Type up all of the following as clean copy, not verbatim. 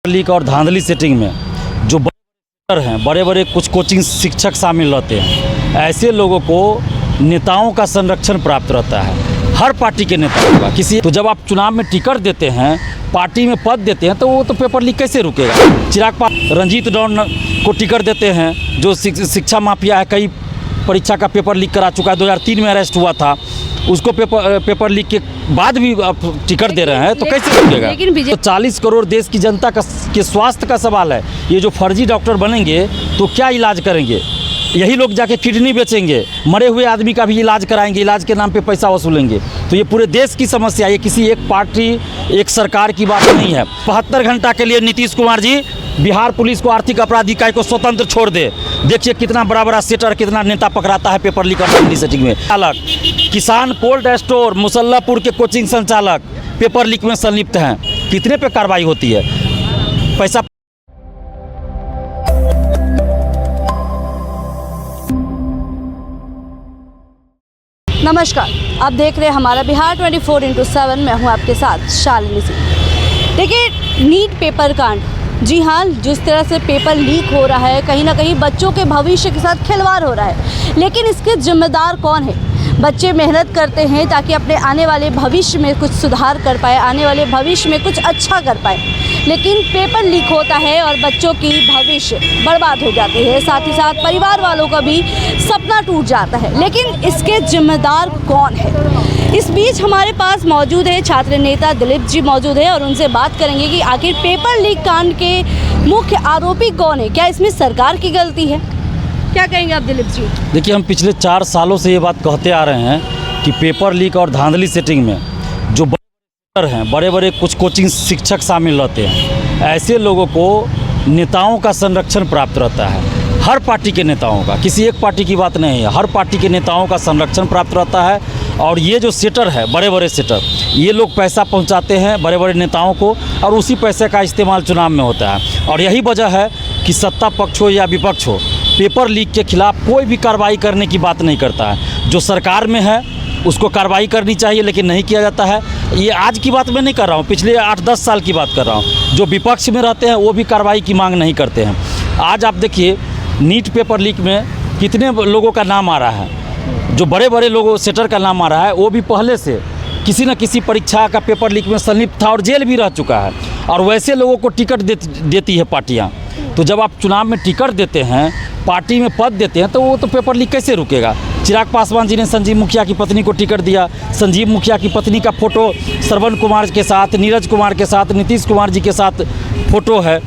Leak और धांधली setting में जो बड़े बड़े कुछ कोचिंग शिक्षक शामिल रहते हैं, ऐसे लोगों को नेताओं का संरक्षण प्राप्त रहता है, हर पार्टी के नेताओं का। तो जब आप चुनाव में टिकट देते हैं, पार्टी में पद देते हैं, तो वो तो पेपर लीक कैसे रुकेगा। चिराग पासवान रंजीत डॉन को टिकट देते हैं, जो शिक्षा माफिया है, कई परीक्षा का पेपर लीक करा चुका है, 2003 में अरेस्ट हुआ था, उसको पेपर लीक के बाद भी आप टिकट दे रहे हैं, तो कैसे रुकेगा। तो 40 करोड़ देश की जनता के स्वास्थ्य का सवाल है। ये जो फर्जी डॉक्टर बनेंगे तो क्या इलाज करेंगे। यही लोग जाके किडनी बेचेंगे, मरे हुए आदमी का भी इलाज कराएंगे, इलाज के नाम पे पैसा वसूलेंगे। तो ये पूरे देश की समस्या है, ये किसी एक पार्टी एक सरकार की बात नहीं है। 72 घंटा के लिए नीतीश कुमार जी बिहार पुलिस को आर्थिक अपराध इकाई को स्वतंत्र छोड़ दे। देखिए कितना बड़ा बड़ा सेटर, कितना नेता पकड़ाता है पेपर लीक और धांधली सेटिंग में। किसान कोल्ड स्टोर मुसल्लापुर के कोचिंग संचालक पेपर लीक में संलिप्त हैं, कितने पे कार्रवाई होती है। पैसा नमस्कार, आप देख रहे हैं हमारा बिहार 24x7। मैं हूं आपके साथ शालिनी सिंह। देखिए, नीट पेपर कांड, जी हाँ, जिस तरह से पेपर लीक हो रहा है, कहीं ना कहीं बच्चों के भविष्य के साथ खिलवाड़ हो रहा है। लेकिन इसके जिम्मेदार कौन है। बच्चे मेहनत करते हैं ताकि अपने आने वाले भविष्य में कुछ सुधार कर पाए, आने वाले भविष्य में कुछ अच्छा कर पाए, लेकिन पेपर लीक होता है और बच्चों की भविष्य बर्बाद हो जाती है, साथ ही साथ परिवार वालों का भी सपना टूट जाता है। लेकिन इसके जिम्मेदार कौन है। इस बीच हमारे पास मौजूद है छात्र नेता दिलीप जी मौजूद है और उनसे बात करेंगे कि आखिर पेपर लीक कांड के मुख्य आरोपी कौन है, क्या इसमें सरकार की गलती है। क्या कहेंगे आप दिलीप जी। देखिए, हम पिछले 4 सालों से ये बात कहते आ रहे हैं कि पेपर लीक और धांधली सेटिंग में जो बड़े बड़े कुछ कोचिंग शिक्षक शामिल रहते हैं, ऐसे लोगों को नेताओं का संरक्षण प्राप्त रहता है, हर पार्टी के नेताओं का, किसी एक पार्टी की बात नहीं है, हर पार्टी के नेताओं का संरक्षण प्राप्त रहता है। और ये जो सेटर है, बड़े बड़े सेटर, ये लोग पैसा पहुंचाते हैं बड़े बड़े नेताओं को और उसी पैसे का इस्तेमाल चुनाव में होता है। और यही वजह है कि सत्ता पक्ष हो या विपक्ष हो, पेपर लीक के खिलाफ कोई भी कार्रवाई करने की बात नहीं करता है। जो सरकार में है उसको कार्रवाई करनी चाहिए, लेकिन नहीं किया जाता है। ये आज की बात मैं नहीं कर रहा हूँ, पिछले 8-10 साल की बात कर रहा हूँ। जो विपक्ष में रहते हैं वो भी कार्रवाई की मांग नहीं करते हैं। आज आप देखिए, नीट पेपर लीक में कितने लोगों का नाम आ रहा है, जो बड़े बड़े लोगों सेटर का नाम आ रहा है, वो भी पहले से किसी न किसी परीक्षा का पेपर लीक में संलिप्त था और जेल भी रह चुका है। और वैसे लोगों को टिकट देती है पार्टियाँ। तो जब आप चुनाव में टिकट देते हैं, पार्टी में पद देते हैं, तो वो तो पेपर लीक कैसे रुकेगा। चिराग पासवान जी ने संजीव मुखिया की पत्नी को टिकट दिया। संजीव मुखिया की पत्नी का फोटो श्रवण कुमार के साथ, नीरज कुमार के साथ, नीतीश कुमार जी के साथ फोटो है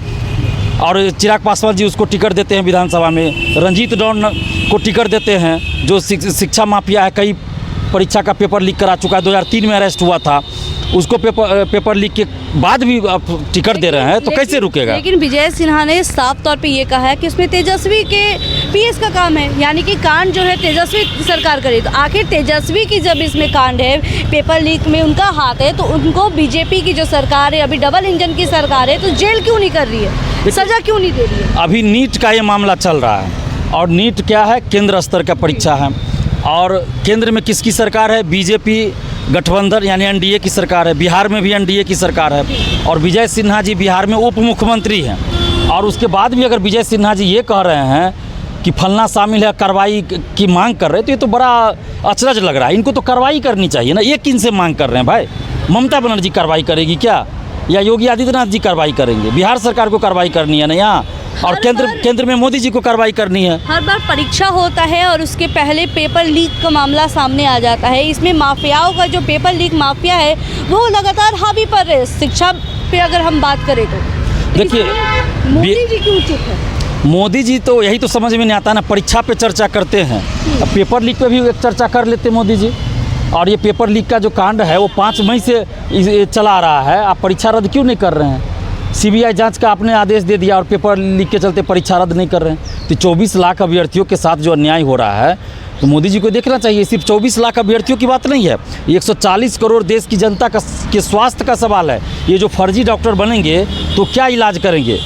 और चिराग पासवान जी उसको टिकट देते हैं विधानसभा में। रंजीत डॉन को टिकट देते हैं, जो शिक्षा माफिया है, कई परीक्षा का पेपर लीक करा चुका है, 2003 में अरेस्ट हुआ था, उसको पेपर लीक के बाद भी आप टिकट दे रहे हैं, तो कैसे रुकेगा। लेकिन विजय सिन्हा ने साफ तौर पे ये कहा है कि इसमें तेजस्वी के पीएस का काम है, यानी कि कांड जो है तेजस्वी सरकार करे। तो आखिर तेजस्वी की जब इसमें कांड है, पेपर लीक में उनका हाथ है, तो उनको बीजेपी की जो सरकार है, अभी डबल इंजन की सरकार है, तो जेल क्यों नहीं कर रही है, सजा क्यों नहीं दे रही है। अभी नीट का ये मामला चल रहा है और नीट क्या है, केंद्र स्तर का परीक्षा है और केंद्र में किसकी सरकार है, बीजेपी गठबंधन यानी एनडीए की सरकार है। बिहार में भी एनडीए की सरकार है और विजय सिन्हा जी बिहार में उप मुख्यमंत्री हैं। और उसके बाद भी अगर विजय सिन्हा जी ये कह रहे हैं कि फलना शामिल है, कार्रवाई की मांग कर रहे हैं, तो ये तो बड़ा अचरज लग रहा है। इनको तो कार्रवाई करनी चाहिए ना। ये किन से मांग कर रहे हैं भाई। ममता बनर्जी कार्रवाई करेगी क्या, या योगी आदित्यनाथ जी कार्रवाई करेंगे। बिहार सरकार को कार्रवाई करनी है ना यहाँ, और केंद्र में मोदी जी को कार्रवाई करनी है। हर बार परीक्षा होता है और उसके पहले पेपर लीक का मामला सामने आ जाता है। इसमें माफियाओं का जो पेपर लीक माफिया है वो लगातार हावी पर रहे। शिक्षा पे अगर हम बात करें तो देखिए, मोदी जी क्यों चुप है। मोदी जी तो यही तो समझ में नहीं आता ना, परीक्षा पे चर्चा करते हैं, अब पेपर लीक पे भी एक चर्चा कर लेते मोदी जी। और ये पेपर लीक का जो कांड है वो 5 मई से चला आ रहा है, आप परीक्षा रद्द क्यों नहीं कर रहे हैं। सीबीआई जांच का आपने आदेश दे दिया और पेपर लीक के चलते परीक्षा रद्द नहीं कर रहे हैं। तो 24 लाख अभ्यर्थियों के साथ जो अन्याय हो रहा है, तो मोदी जी को देखना चाहिए। सिर्फ 24 लाख अभ्यर्थियों की बात नहीं है, 140 करोड़ देश की जनता के स्वास्थ्य का सवाल है। ये जो फर्जी डॉक्टर बनेंगे तो क्या इलाज करेंगे।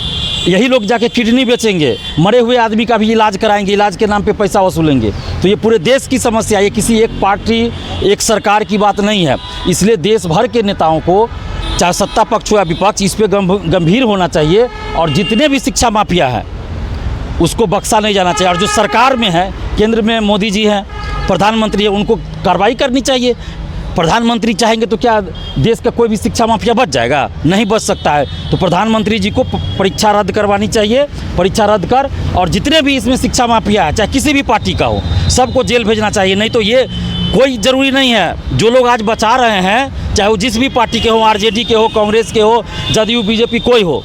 यही लोग जाके किडनी बेचेंगे, मरे हुए आदमी का भी इलाज कराएंगे, इलाज के नाम पे पैसा वसूलेंगे। तो ये पूरे देश की समस्या है, ये किसी एक पार्टी एक सरकार की बात नहीं है। इसलिए देश भर के नेताओं को चाहे सत्ता पक्ष हो या विपक्ष, इस पे गंभीर होना चाहिए और जितने भी शिक्षा माफिया हैं उसको बख्शा नहीं जाना चाहिए। और जो सरकार में है, केंद्र में मोदी जी हैं, प्रधानमंत्री है, उनको कार्रवाई करनी चाहिए। प्रधानमंत्री चाहेंगे तो क्या देश का कोई भी शिक्षा माफिया बच जाएगा? नहीं बच सकता है। तो प्रधानमंत्री जी को परीक्षा रद्द करवानी चाहिए, परीक्षा रद्द कर, और जितने भी इसमें शिक्षा माफिया है, चाहे किसी भी पार्टी का हो, सबको जेल भेजना चाहिए। नहीं तो ये कोई ज़रूरी नहीं है, जो लोग आज बचा रहे हैं, चाहे वो जिस भी पार्टी के हो, आरजेडी के हो, कांग्रेस के हो, जदयू, बीजेपी, कोई हो,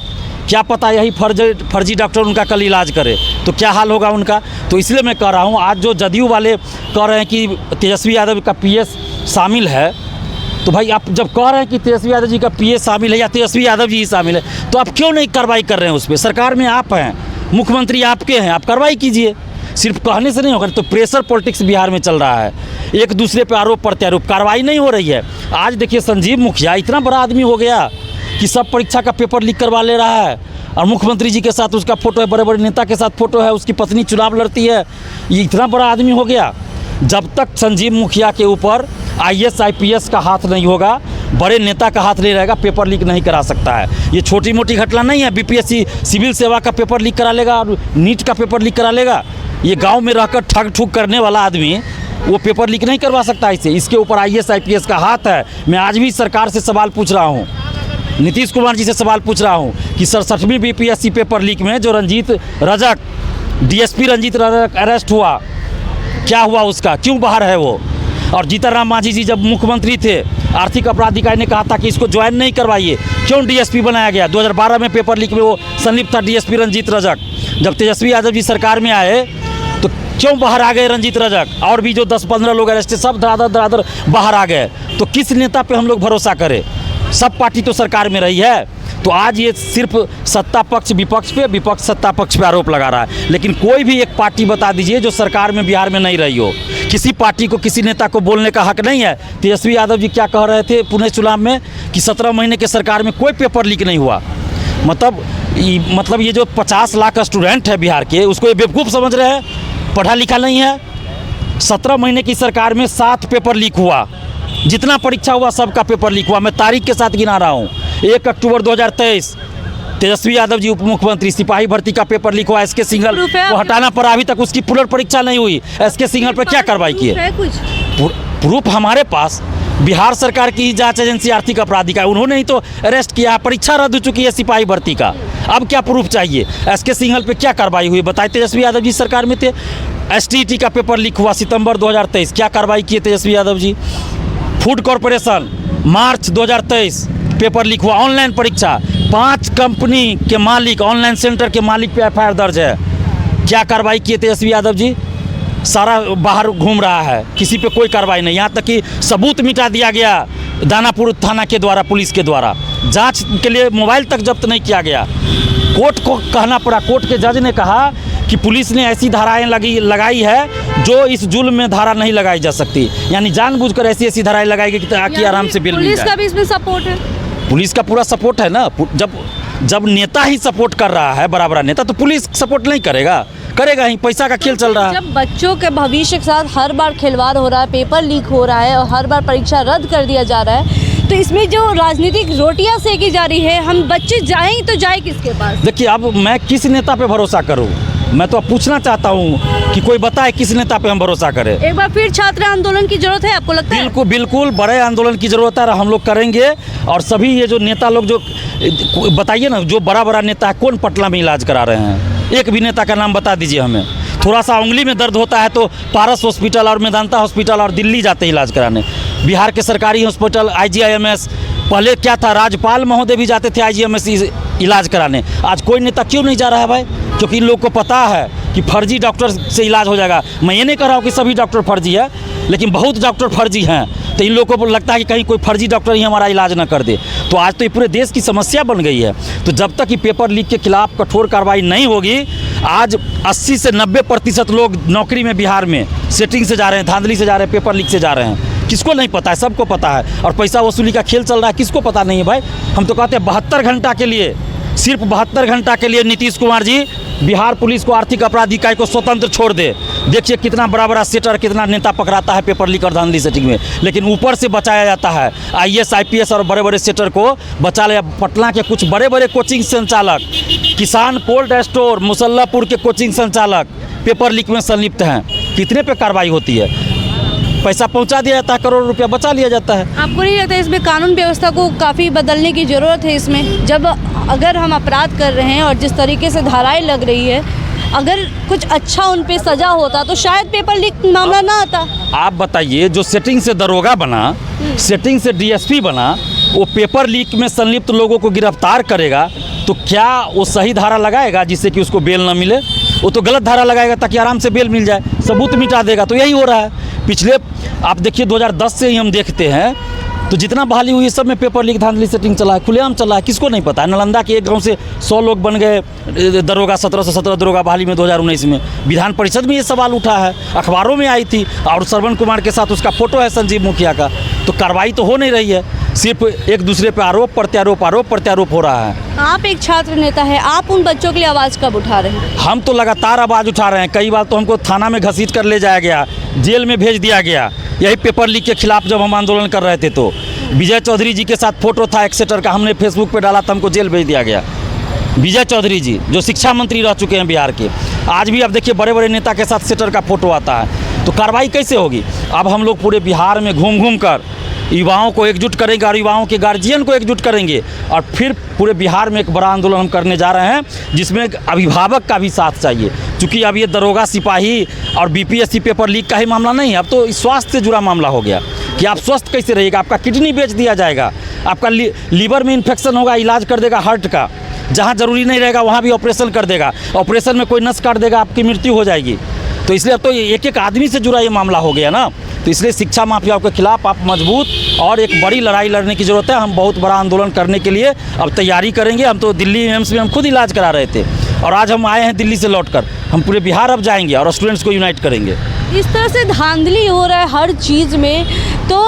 क्या पता यही फर्जी डॉक्टर उनका कल इलाज करे तो क्या हाल होगा उनका। तो इसलिए मैं कह रहा हूँ, आज जो जदयू वाले कह रहे हैं कि तेजस्वी यादव का पीएस शामिल है, तो भाई आप जब कह रहे हैं कि तेजस्वी यादव जी का पीएस शामिल है या तेजस्वी यादव जी ही शामिल है, तो आप क्यों नहीं कार्रवाई कर रहे हैं उस पर? सरकार में आप हैं, मुख्यमंत्री आपके हैं, आप कार्रवाई कीजिए। सिर्फ कहने से नहीं होगा। तो प्रेशर पॉलिटिक्स बिहार में चल रहा है, एक दूसरे पे आरोप प्रत्यारोप, कार्रवाई नहीं हो रही है। आज देखिए, संजीव मुखिया इतना बड़ा आदमी हो गया कि सब परीक्षा का पेपर लीक करवा ले रहा है, और मुख्यमंत्री जी के साथ उसका फोटो है, बड़े बड़े नेता के साथ फोटो है, उसकी पत्नी चुनाव लड़ती है। ये इतना बड़ा आदमी हो गया। जब तक संजीव मुखिया के ऊपर IAS IPS का हाथ नहीं होगा, बड़े नेता का हाथ नहीं रहेगा, पेपर लीक नहीं करा सकता है। ये छोटी मोटी घटना नहीं है। BPSC सिविल सेवा का पेपर लीक करा लेगा और नीट का पेपर लीक करा लेगा। ये गांव में रहकर ठग ठुग करने वाला आदमी वो पेपर लीक नहीं करवा सकता इसे। इसके ऊपर IAS IPS का हाथ है। मैं आज भी सरकार से सवाल पूछ रहा हूँ, नीतीश कुमार जी से सवाल पूछ रहा हूँ कि 67वीं BPSC पेपर लीक में जो रंजीत रजक, DSP रंजीत रजक अरेस्ट हुआ, क्या हुआ उसका, क्यों बाहर है वो? और जीतनराम मांझी जी जब मुख्यमंत्री थे, आर्थिक अपराध इकाई ने कहा था कि इसको ज्वाइन नहीं करवाइए, क्यों DSP बनाया गया? 2012 में पेपर लीक में वो संलिप्त था DSP रंजीत रजक। जब तेजस्वी यादव जी सरकार में आए तो क्यों बाहर आ गए रंजीत रजक? और भी जो 10-15 लोग अरेस्ट, सब धड़ाधड़ बाहर आ गए। तो किस नेता पे हम लोग भरोसा करें? सब पार्टी तो सरकार में रही है। तो आज ये सिर्फ सत्ता पक्ष विपक्ष पे, विपक्ष सत्ता पक्ष पे आरोप लगा रहा है। लेकिन कोई भी एक पार्टी बता दीजिए जो सरकार में बिहार में नहीं रही हो। किसी पार्टी को, किसी नेता को बोलने का हक नहीं है। तेजस्वी यादव जी क्या कह रहे थे पुणे चुनाव में कि 17 महीने के सरकार में कोई पेपर लीक नहीं हुआ। मतलब ये जो 50 लाख स्टूडेंट है बिहार के, उसको ये बेवकूफ़ समझ रहे हैं, पढ़ा लिखा नहीं है। 17 महीने की सरकार में 7 पेपर लीक हुआ। जितना परीक्षा हुआ सबका पेपर लीक हुआ। मैं तारीख के साथ गिना रहा हूँ। 1 अक्टूबर 2023 तेजस्वी यादव जी उप मुख्यमंत्री, सिपाही भर्ती का पेपर लीक हुआ। SK सिंघल को हटाना पड़ा, अभी तक उसकी पुनर्परीक्षा नहीं हुई। SK सिंघल पर क्या कार्रवाई की है? प्रूफ हमारे पास, बिहार सरकार की जांच एजेंसी आर्थिक अपराध इकाई, उन्होंने ही तो अरेस्ट किया। परीक्षा रद्द हो चुकी है सिपाही भर्ती का, अब क्या प्रूफ चाहिए? SK सिंघल पे क्या कार्रवाई हुई बताए? तेजस्वी यादव जी सरकार में थे। STET का पेपर लीक हुआ सितंबर 2023, क्या कार्रवाई किए तेजस्वी यादव जी? फूड कॉरपोरेशन मार्च 2023 पेपर लीक हुआ। ऑनलाइन परीक्षा, 5 कंपनी के मालिक, ऑनलाइन सेंटर के मालिक पे FIR दर्ज है। क्या कार्रवाई किए तेजस्वी यादव जी? सारा बाहर घूम रहा है, किसी पे कोई कार्रवाई नहीं। यहाँ तक कि सबूत मिटा दिया गया दानापुर थाना के द्वारा, पुलिस के द्वारा। जांच के लिए मोबाइल तक जब्त नहीं किया गया। कोर्ट को कहना पड़ा, कोर्ट के जज ने कहा कि पुलिस ने ऐसी धाराएं लगाई है जो इस जुल्म में धारा नहीं लगाई जा सकती। यानी जानबूझकर ऐसी धाराएं लगाई गई कि आराम से बिल मिल जाए। पुलिस का भी इसमें सपोर्ट है? पुलिस का पूरा सपोर्ट है ना। जब नेता ही सपोर्ट कर रहा है, बड़ा बड़ा नेता, तो पुलिस सपोर्ट नहीं करेगा ही। पैसा का खेल चल रहा है। जब बच्चों के भविष्य के साथ हर बार खिलवाड़ हो रहा है, पेपर लीक हो रहा है और हर बार परीक्षा रद्द कर दिया जा रहा है, तो इसमें जो राजनीतिक रोटियां सेकी जा रही है, हम बच्चे जाएं तो जाए किसके पास? देखिए, अब मैं किस नेता पे भरोसा करूं? मैं तो अब पूछना चाहता हूं कि कोई बताए किस नेता पे हम भरोसा करें। एक बार फिर छात्र आंदोलन की जरूरत है, आपको लगता है? बिल्कुल बड़े आंदोलन की जरूरत है, हम लोग करेंगे। और सभी ये जो नेता लोग, जो बताइए ना, जो बड़ा नेता है, कौन पटना में इलाज करा रहे हैं? एक भी नेता का नाम बता दीजिए हमें। थोड़ा सा उंगली में दर्द होता है तो पारस हॉस्पिटल और मेदांता हॉस्पिटल और दिल्ली जाते हैं इलाज कराने। बिहार के सरकारी हॉस्पिटल IGIMS, पहले क्या था, राज्यपाल महोदय भी जाते थे IGIMS इलाज कराने। आज कोई नेता क्यों नहीं जा रहा है भाई? क्योंकि इन लोग को पता है कि फर्जी डॉक्टर से इलाज हो जाएगा। मैं ये नहीं कह रहा हूँ कि सभी डॉक्टर फर्जी है, लेकिन बहुत डॉक्टर फर्जी हैं। तो इन लोगों को लगता है कि कहीं कोई फर्जी डॉक्टर ही हमारा इलाज ना कर दे। तो आज तो ये पूरे देश की समस्या बन गई है। तो जब तक कि पेपर लीक के खिलाफ कठोर कार्रवाई नहीं होगी, आज 80 से 90% लोग नौकरी में बिहार में सेटिंग से जा रहे हैं, धांधली से जा रहे हैं, पेपर लीक से जा रहे हैं। किसको नहीं पता है? सबको पता है। और पैसा वसूली का खेल चल रहा है, किसको पता नहीं है भाई? हम तो कहते हैं 72 घंटा के लिए, सिर्फ 72 घंटा के लिए नीतीश कुमार जी बिहार पुलिस को, आर्थिक अपराध इकाई को स्वतंत्र छोड़ दे। देखिए कितना बड़ा बड़ा सेटर, कितना नेता पकड़ाता है पेपर लीक और धांधली सेटिंग में, लेकिन ऊपर से बचाया जाता है। IAS IPS और बड़े बड़े सेटर को बचा लिया। पटना के कुछ बड़े बड़े कोचिंग संचालक, किसान कोल्ड स्टोर, मुसल्लापुर के कोचिंग संचालक पेपर लीक में संलिप्त हैं। कितने पे कार्रवाई होती है? पैसा पहुंचा दिया जाता है, करोड़ रुपया बचा लिया जाता है। आपको नहीं लगता इसमें कानून व्यवस्था को काफ़ी बदलने की ज़रूरत है? इसमें जब अगर हम अपराध कर रहे हैं और जिस तरीके से धाराएं लग रही है, अगर कुछ अच्छा उन पे सजा होता तो शायद पेपर लीक मामला ना आता। आप बताइए, जो सेटिंग से दरोगा बना, सेटिंग से DSP बना, वो पेपर लीक में संलिप्त लोगों को गिरफ्तार करेगा तो क्या वो सही धारा लगाएगा जिससे कि उसको बेल ना मिले? वो तो गलत धारा लगाएगा ताकि आराम से बेल मिल जाए, सबूत मिटा देगा। तो यही हो रहा है। पिछले आप देखिए 2010 से ही हम देखते हैं तो जितना बहाली हुई सब में पेपर लीक धांधली सेटिंग चला है, खुलेआम चला है। किसको नहीं पता है? नालंदा के एक गांव से 100 लोग बन गए दरोगा, 17 से 17 दरोगा बहाली में 2019 में। विधान परिषद में ये सवाल उठा है, अखबारों में आई थी, और श्रवण कुमार के साथ उसका फोटो है संजीव मुखिया का। तो कार्रवाई तो हो नहीं रही है, सिर्फ एक दूसरे पे आरोप प्रत्यारोप हो रहा है। आप एक छात्र नेता है, आप उन बच्चों के लिए आवाज़ कब उठा रहे हैं? हम तो लगातार आवाज़ उठा रहे हैं। कई बार तो हमको थाना में घसीट कर ले जाया गया, जेल में भेज दिया गया, यही पेपर लीक के खिलाफ जब हम आंदोलन कर रहे थे। तो विजय चौधरी जी के साथ फोटो था एक सेटर का, हमने फेसबुक पे डाला था, हमको जेल भेज दिया गया। विजय चौधरी जी जो शिक्षा मंत्री रह चुके हैं बिहार के, आज भी आप देखिए बड़े बड़े नेता के साथ सेटर का फोटो आता है। तो कार्रवाई कैसे होगी? अब हम लोग पूरे बिहार में घूम घूम कर युवाओं को एकजुट करेंगे और युवाओं के गार्जियन को एकजुट करेंगे, और फिर पूरे बिहार में एक बड़ा आंदोलन हम करने जा रहे हैं जिसमें अभिभावक का भी साथ चाहिए। क्योंकि अब ये दरोगा, सिपाही और BPSC पेपर लीक का ही मामला नहीं है, अब तो स्वास्थ्य से जुड़ा मामला हो गया कि आप स्वस्थ कैसे रहिएगा। आपका किडनी बेच दिया जाएगा, आपका लीवर में इन्फेक्शन होगा, इलाज कर देगा हार्ट का, जहाँ ज़रूरी नहीं रहेगा वहाँ भी ऑपरेशन कर देगा, ऑपरेशन में कोई नस काट देगा, आपकी मृत्यु हो जाएगी। तो इसलिए अब तो एक एक आदमी से जुड़ा ये मामला हो गया ना। तो इसलिए शिक्षा माफियाओं के खिलाफ आप मजबूत और एक बड़ी लड़ाई लड़ने की ज़रूरत है। हम बहुत बड़ा आंदोलन करने के लिए अब तैयारी करेंगे। हम तो दिल्ली एम्स में हम खुद इलाज करा रहे थे, और आज हम आए हैं दिल्ली से लौटकर। हम पूरे बिहार अब जाएंगे और स्टूडेंट्स को यूनाइट करेंगे। इस तरह से धांधली हो रहा है हर चीज़ में, तो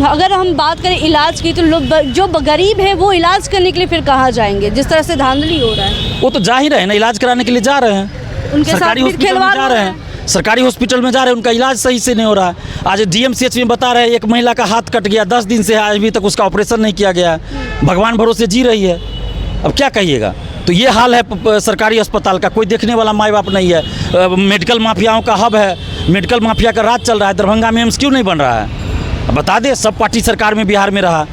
अगर हम बात करें इलाज की, तो लोग जो गरीब है वो इलाज करने के लिए फिर कहाँ जाएंगे? जिस तरह से धांधली हो रहा है, वो तो जा ही रहे हैं ना, इलाज कराने के लिए जा रहे हैं, उनके सरकारी साथ हॉस्पिटल में जा रहे हैं, सरकारी हॉस्पिटल में जा रहे हैं, उनका इलाज सही से नहीं हो रहा है। आज DMCH में बता रहे हैं एक महिला का हाथ कट गया, 10 दिन से आज भी तक उसका ऑपरेशन नहीं किया गया, भगवान भरोसे जी रही है। अब क्या कहिएगा? तो ये हाल है सरकारी अस्पताल का, कोई देखने वाला माई बाप नहीं है। मेडिकल माफियाओं का हब है, मेडिकल माफिया का राज चल रहा है। दरभंगा में एम्स क्यों नहीं बन रहा है? बता दे, सब पार्टी सरकार में बिहार में रहा,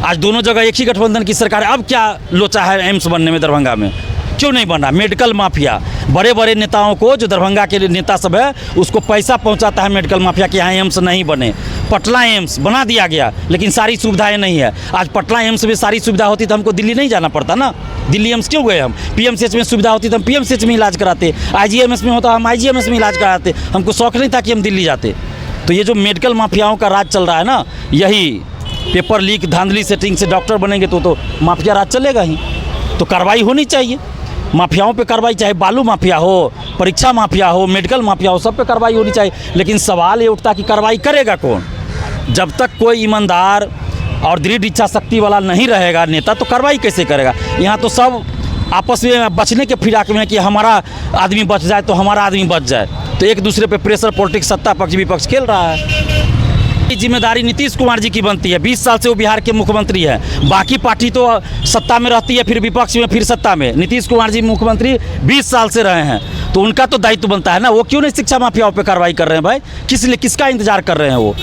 आज दोनों जगह एक ही गठबंधन की सरकार है। अब क्या लोचा है एम्स बनने में? दरभंगा में क्यों नहीं बन रहा? मेडिकल माफिया बड़े बड़े नेताओं को, जो दरभंगा के नेता सब है, उसको पैसा पहुंचाता है मेडिकल माफिया कि यहाँ एम्स नहीं बने। पटना एम्स बना दिया गया, लेकिन सारी सुविधाएं नहीं है। आज पटना एम्स में सारी सुविधा होती तो हमको दिल्ली नहीं जाना पड़ता ना। दिल्ली एम्स क्यों गए हम? PMCH में सुविधा होती तो हम PMCH में इलाज कराते, IGMS में होता हम IGMS में इलाज कराते। हमको शौक नहीं था कि हम दिल्ली जाते। तो ये जो मेडिकल माफियाओं का राज चल रहा है ना, यही पेपर लीक धांधली सेटिंग से डॉक्टर बनेंगे तो माफिया राज चलेगा ही। तो कार्रवाई होनी चाहिए, माफियाओं पे कार्रवाई, चाहे बालू माफिया हो, परीक्षा माफिया हो, मेडिकल माफिया हो, सब पे कार्रवाई होनी चाहिए। लेकिन सवाल ये उठता कि कार्रवाई करेगा कौन? जब तक कोई ईमानदार और दृढ़ इच्छा शक्ति वाला नहीं रहेगा नेता, तो कार्रवाई कैसे करेगा? यहाँ तो सब आपस में बचने के फिराक में है कि हमारा आदमी बच जाए तो हमारा आदमी बच जाए। तो एक दूसरे पे प्रेशर पॉलिटिक्स सत्ता पक्ष विपक्ष खेल रहा है। जिम्मेदारी नीतीश कुमार जी की बनती है, 20 साल से वो बिहार के मुख्यमंत्री हैं। बाकी पार्टी तो सत्ता में रहती है, फिर विपक्ष में, फिर सत्ता में। नीतीश कुमार जी मुख्यमंत्री 20 साल से रहे हैं, तो उनका तो दायित्व बनता है ना। वो क्यों नहीं शिक्षा माफियाओं पे कार्रवाई कर रहे हैं भाई? किस लिए, किसका इंतजार कर रहे हैं वो?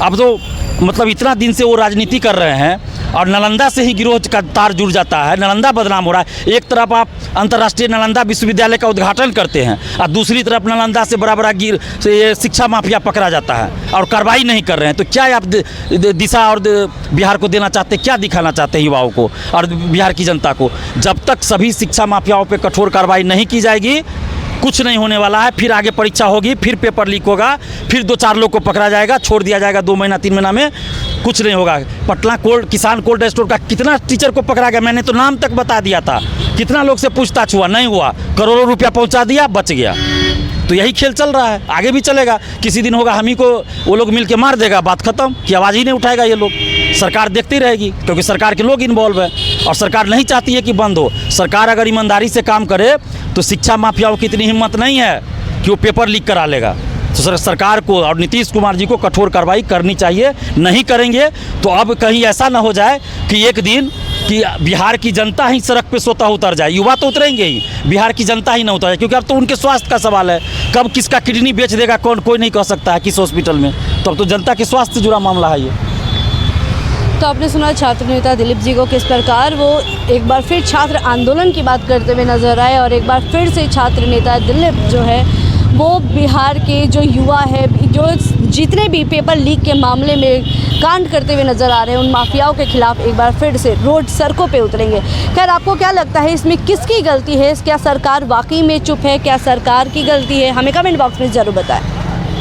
अब तो मतलब इतना दिन से वो राजनीति कर रहे हैं, और नालंदा से ही गिरोह का तार जुड़ जाता है। नालंदा बदनाम हो रहा है। एक तरफ आप अंतर्राष्ट्रीय नालंदा विश्वविद्यालय का उद्घाटन करते हैं, और दूसरी तरफ नालंदा से बड़ा बड़ा ये शिक्षा माफिया पकड़ा जाता है और कार्रवाई नहीं कर रहे हैं। तो क्या आप दिशा और बिहार को देना चाहते हैं? क्या दिखाना चाहते हैं युवाओं को और बिहार की जनता को? जब तक सभी शिक्षा माफियाओं पर कठोर कार्रवाई नहीं की जाएगी, कुछ नहीं होने वाला है। फिर आगे परीक्षा होगी, फिर पेपर लीक होगा, फिर 2-4 लोग को पकड़ा जाएगा, छोड़ दिया जाएगा 2 महीना 3 महीना में, कुछ नहीं होगा। पटना किसान कोल्ड स्टोर का कितना टीचर को पकड़ा गया, मैंने तो नाम तक बता दिया था। कितना लोग से पूछताछ हुआ, नहीं हुआ, करोड़ों रुपया पहुंचा दिया, बच गया। तो यही खेल चल रहा है, आगे भी चलेगा। किसी दिन होगा हम ही को वो लोग मिल के मार देगा, बात खत्म, कि आवाज़ ही नहीं उठाएगा ये लोग। सरकार देखती रहेगी, क्योंकि सरकार के लोग इन्वॉल्व है, और सरकार नहीं चाहती है कि बंद हो। सरकार अगर ईमानदारी से काम करे तो शिक्षा माफियाओं की इतनी हिम्मत नहीं है कि वो पेपर लीक करा लेगा। तो सरकार को और नीतीश कुमार जी को कठोर कार्रवाई करनी चाहिए। नहीं करेंगे तो अब कहीं ऐसा ना हो जाए कि एक दिन कि बिहार की जनता ही सड़क पे स्वतः उतर जाए। युवा तो उतरेंगे ही, बिहार की जनता ही ना उतरे, क्योंकि अब तो उनके स्वास्थ्य का सवाल है। कब किसका किडनी बेच देगा कोई नहीं कह सकता है किस हॉस्पिटल में। तो अब तो जनता के स्वास्थ्य से जुड़ा मामला है ये। तो आपने सुना छात्र नेता दिलीप जी को, किस प्रकार वो एक बार फिर छात्र आंदोलन की बात करते हुए नजर आए और एक बार फिर से छात्र नेता दिलीप जो है वो बिहार के जो युवा है, जो जितने भी पेपर लीक के मामले में कांड करते हुए नजर आ रहे हैं, उन माफियाओं के खिलाफ एक बार फिर से सड़कों पे उतरेंगे। खैर, आपको क्या लगता है इसमें किसकी गलती है? क्या सरकार वाकई में चुप है? क्या सरकार की गलती है? हमें कमेंट बॉक्स में ज़रूर बताएं।